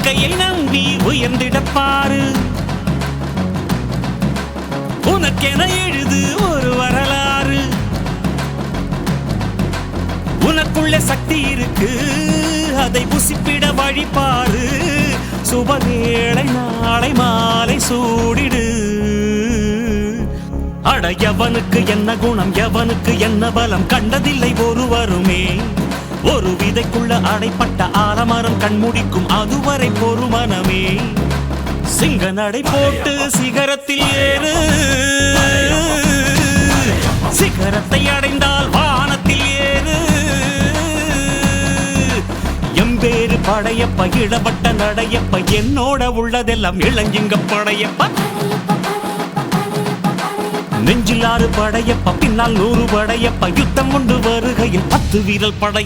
வாழ்க்கையை நம்பி உயர்ந்திடப்பாரு. உனக்கென எழுது ஒரு வரலாறு. உனக்குள்ள சக்தி இருக்கு, அதை புசிப்பிட வழிபாரு. சுபவேளை நாளை மாலை சூடிடு. அட எவனுக்கு என்ன குணம், எவனுக்கு என்ன பலம், கண்டதில்லை ஒருவருமே. ஒரு விதைக்குள்ள அடைப்பட்ட ஆலமரம் கண்முடிக்கும் அதுவரை பொறுமனமே. சிங்க நடை போட்டு சிகரத்தில் ஏறு. சிகரத்தை அடைந்தால் வானத்தில் ஏறு. எம்பேரு படையப்ப, இடப்பட்ட நடையப்ப, என்னோட உள்ளதெல்லாம் இளஞ்சிங்க படையப்ப. நெஞ்சில் 6 படையப்ப, பின்னால் 100 படையப்ப, யுத்தம் கொண்டு வருகையில் 10 வீரல் படை.